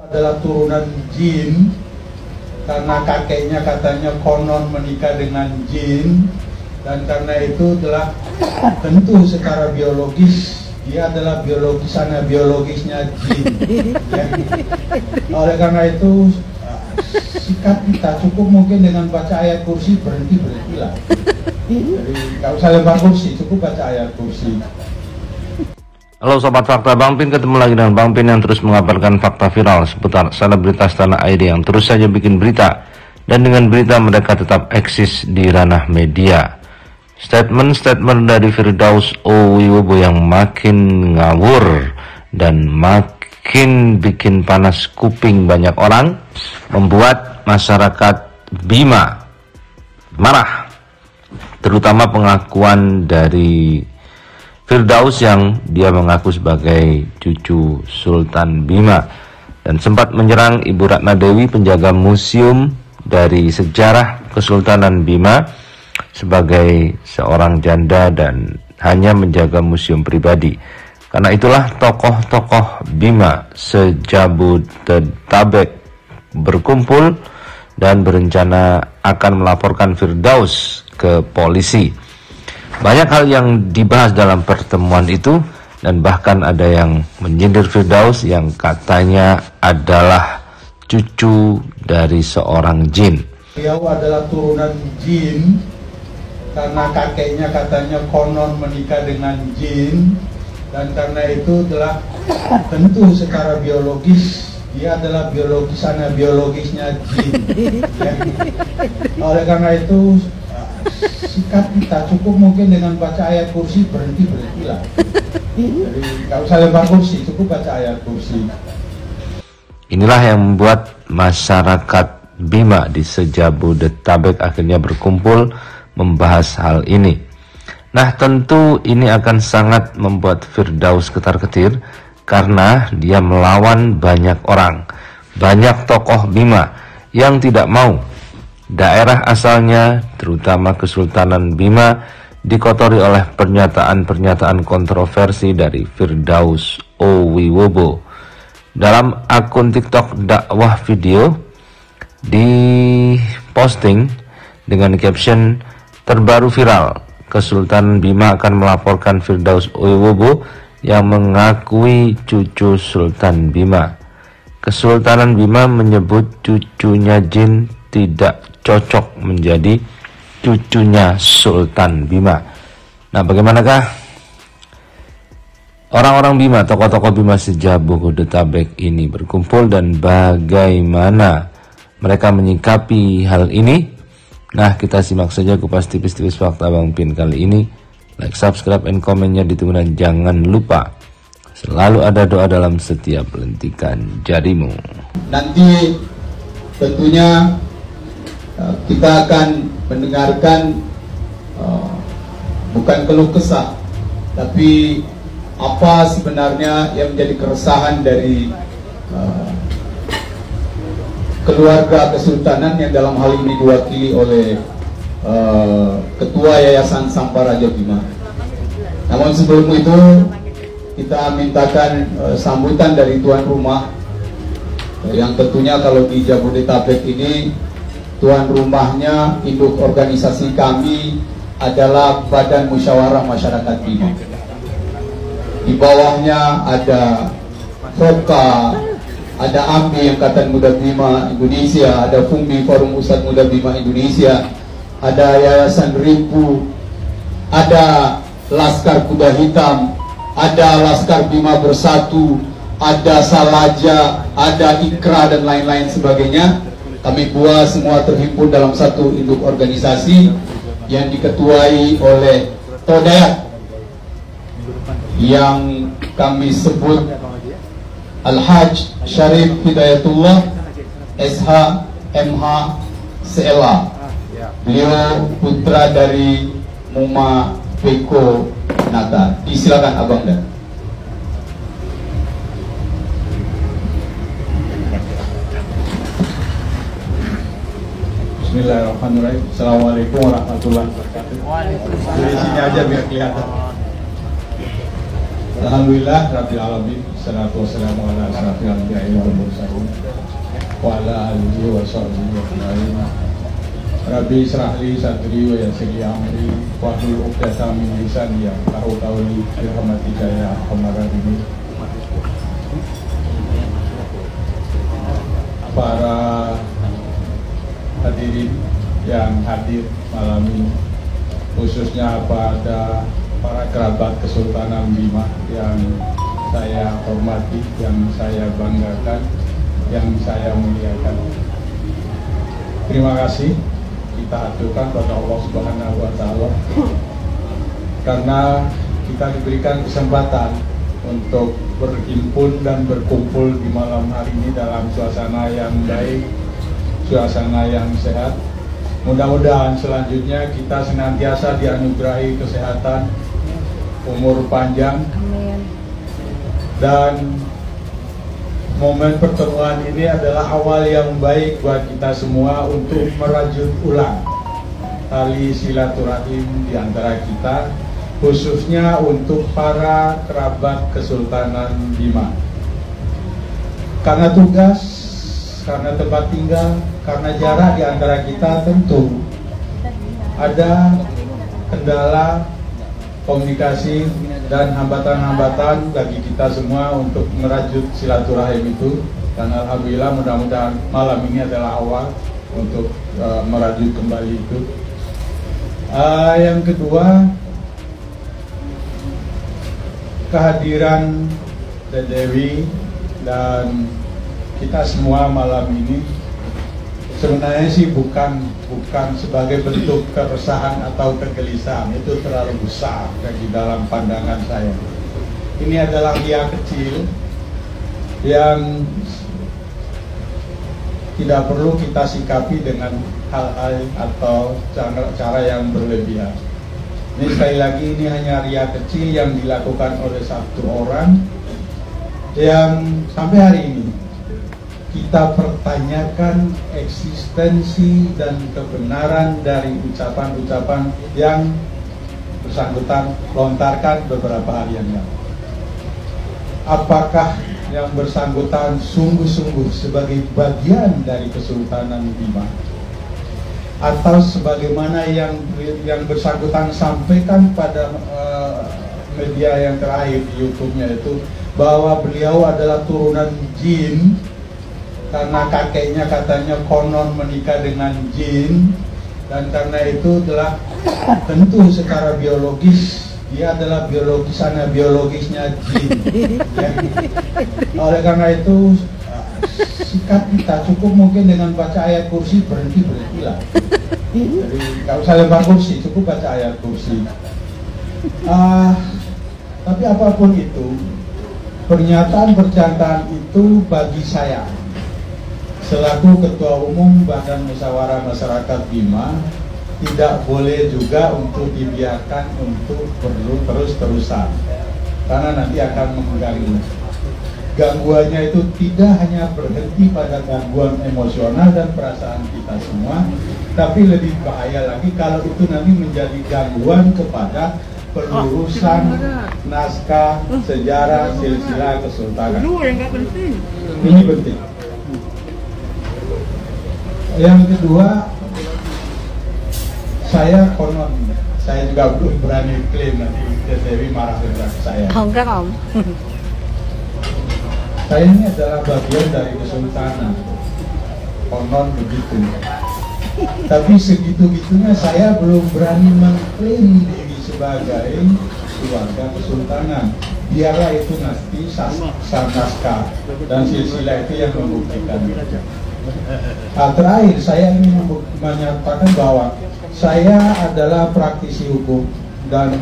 Adalah turunan jin karena kakeknya katanya konon menikah dengan jin, dan karena itu telah tentu secara biologis dia adalah biologisnya jin ya. Oleh karena itu sikap kita cukup mungkin dengan baca ayat kursi berhentilah. Jadi nggak usah lempar kursi, cukup baca ayat kursi. Halo Sobat Fakta, Bang Pin ketemu lagi dengan Bang Pin yang terus mengabarkan fakta viral seputar selebritas tanah air yang terus saja bikin berita, dan dengan berita mereka tetap eksis di ranah media. Statement dari Firdaus O. Wibowo yang makin ngawur dan makin bikin panas kuping banyak orang membuat masyarakat Bima marah, terutama pengakuan dari Firdaus yang dia mengaku sebagai cucu Sultan Bima dan sempat menyerang Ibu Ratna Dewi, penjaga museum dari sejarah Kesultanan Bima, sebagai seorang janda dan hanya menjaga museum pribadi. Karena itulah tokoh-tokoh Bima se-Jabodetabek berkumpul dan berencana akan melaporkan Firdaus ke polisi. Banyak hal yang dibahas dalam pertemuan itu, dan bahkan ada yang menyindir Firdaus yang katanya adalah cucu dari seorang jin. Beliau adalah turunan jin karena kakeknya katanya konon menikah dengan jin, dan karena itu telah tentu secara biologis dia adalah biologisnya jin ya. Oleh karena itu sikap kita cukup mungkin dengan baca ayat kursi berhentilah. Jadi nggak usah lempar kursi, cukup baca ayat kursi. Inilah yang membuat masyarakat Bima di se-Jabodetabek akhirnya berkumpul membahas hal ini. Nah, tentu ini akan sangat membuat Firdaus ketar-ketir karena dia melawan banyak orang, banyak tokoh Bima yang tidak mau daerah asalnya, terutama Kesultanan Bima, dikotori oleh pernyataan-pernyataan kontroversi dari Firdaus O. Wibowo. Dalam akun TikTok dakwah video diposting dengan caption terbaru viral, Kesultanan Bima akan melaporkan Firdaus O. Wibowo yang mengakui cucu Sultan Bima. Kesultanan Bima menyebut cucunya jin tidak cocok menjadi cucunya Sultan Bima. Nah, bagaimanakah orang-orang Bima, tokoh-tokoh Bima se-Jabodetabek ini berkumpul dan bagaimana mereka menyikapi hal ini? Nah, kita simak saja kupas tipis-tipis fakta Bang Pin kali ini. Like, subscribe, and komennya ditunggu, dan jangan lupa selalu ada doa dalam setiap lentikan jarimu. Nanti tentunya kita akan mendengarkan bukan keluh kesah, tapi apa sebenarnya yang menjadi keresahan dari keluarga kesultanan yang dalam hal ini diwakili oleh Ketua Yayasan Samparaja Bima. Namun sebelum itu kita mintakan sambutan dari tuan rumah, yang tentunya kalau di Jabodetabek ini tuan rumahnya, induk organisasi kami adalah Badan Musyawarah Masyarakat Bima. Di bawahnya ada FOKA, ada AMBI, Angkatan Muda Bima Indonesia, ada FUMBI, Forum Ustadz Muda Bima Indonesia, ada Yayasan RIPU, ada Laskar Kuda Hitam, ada Laskar Bima Bersatu, ada Salaja, ada Ikra, dan lain-lain sebagainya. Kami buat semua terhimpun dalam satu induk organisasi yang diketuai oleh Todayat yang kami sebut Al-Hajj Syarif Hidayatullah SH MH CLA. Beliau putra dari Muma Beko Nata. Disilakan Abang Dan. Bismillahirrahmanirrahim. Assalamualaikum warahmatullahi wabarakatuh. Dari sini aja biar kelihatan. Alhamdulillah Rabbil Alamin, salatu wassalamu ala asyrafil anbiya'i wal mursalin wa ala alihi wa sahbihi ajma'in. Rabbi israh li sadri wa yassir li amri wahlul 'uqdatam min lisani yafqahu qawli bi rahmatika ya arhamar rahimin. Para hadirin yang hadir malam ini, khususnya pada para kerabat Kesultanan Bima yang saya hormati, yang saya banggakan, yang saya muliakan. Terima kasih kita aturkan pada Allah Subhanahu wa Ta'ala karena kita diberikan kesempatan untuk berhimpun dan berkumpul di malam hari ini dalam suasana yang baik, suasana yang sehat. Mudah-mudahan selanjutnya kita senantiasa dianugerahi kesehatan, umur panjang, dan momen pertemuan ini adalah awal yang baik buat kita semua untuk merajut ulang tali silaturahim di antara kita, khususnya untuk para kerabat Kesultanan Bima. Karena tugas, karena tempat tinggal, karena jarak di antara kita, tentu ada kendala komunikasi dan hambatan-hambatan bagi kita semua untuk merajut silaturahim itu. Dan alhamdulillah, mudah-mudahan malam ini adalah awal untuk merajut kembali itu. Yang kedua, kehadiran Dewi dan kita semua malam ini sebenarnya sih bukan sebagai bentuk keresahan atau kegelisahan, itu terlalu besar bagi dalam pandangan saya. Ini adalah ria kecil yang tidak perlu kita sikapi dengan hal-hal atau cara yang berlebihan. Ini sekali lagi, ini hanya ria kecil yang dilakukan oleh satu orang yang sampai hari ini kita pertanyakan eksistensi dan kebenaran dari ucapan-ucapan yang bersangkutan lontarkan beberapa hari yang lalu. Apakah yang bersangkutan sungguh-sungguh sebagai bagian dari Kesultanan Bima, atau sebagaimana yang bersangkutan sampaikan pada media yang terakhir di YouTube-nya itu, bahwa beliau adalah turunan jin karena kakeknya katanya konon menikah dengan jin, dan karena itu telah tentu secara biologis dia adalah biologisnya jin ya. Oleh karena itu sikap kita cukup mungkin dengan baca ayat kursi berhentilah. Jadi nggak usah lempar kursi, cukup baca ayat kursi. Tapi apapun itu, pernyataan itu bagi saya selaku Ketua Umum Badan Musyawarah Masyarakat Bima tidak boleh juga untuk dibiarkan untuk perlu terus-terusan, karena nanti akan mengganggu. Gangguannya itu tidak hanya berhenti pada gangguan emosional dan perasaan kita semua, tapi lebih bahaya lagi kalau itu nanti menjadi gangguan kepada pelurusan naskah sejarah silsilah kesultanan. Ini penting. Yang kedua, saya juga belum berani klaim, nanti Dewi marah dengan saya. Saya ini adalah bagian dari kesultanan, konon begitu. Tapi segitu-gitunya saya belum berani mengklaim diri sebagai keluarga kesultanan. Biarlah itu nanti naskah dan silsilah itu yang membuktikan. Terakhir, saya ingin menyatakan bahwa saya adalah praktisi hukum dan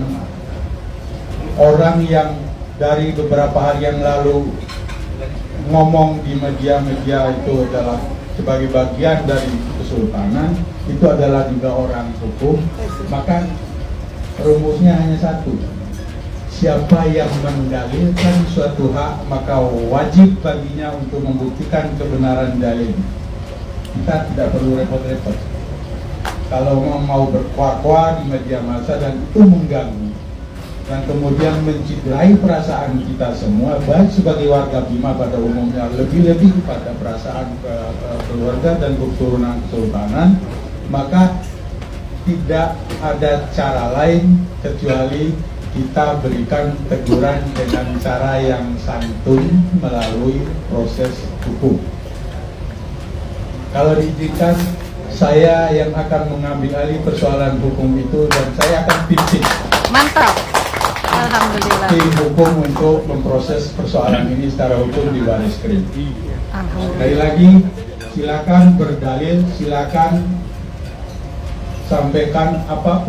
orang yang dari beberapa hari yang lalu ngomong di media-media itu adalah sebagai bagian dari kesultanan, itu adalah juga orang hukum. Maka rumusnya hanya satu: siapa yang mendalilkan suatu hak, maka wajib baginya untuk membuktikan kebenaran dalil. Kita tidak perlu repot-repot. Kalau mau berkuah-kuah di media massa dan itu mengganggu, dan kemudian menciderai perasaan kita semua, baik sebagai warga Bima pada umumnya, lebih-lebih pada perasaan keluarga dan keturunan kesultanan, maka tidak ada cara lain kecuali kita berikan teguran dengan cara yang santun melalui proses hukum. Kalau diizinkan, saya yang akan mengambil alih persoalan hukum itu dan saya akan pimpin. Mantap. Alhamdulillah. Tim hukum untuk memproses persoalan ini secara hukum di Bareskrim. Sekali lagi, silakan berdalil, silakan sampaikan apa.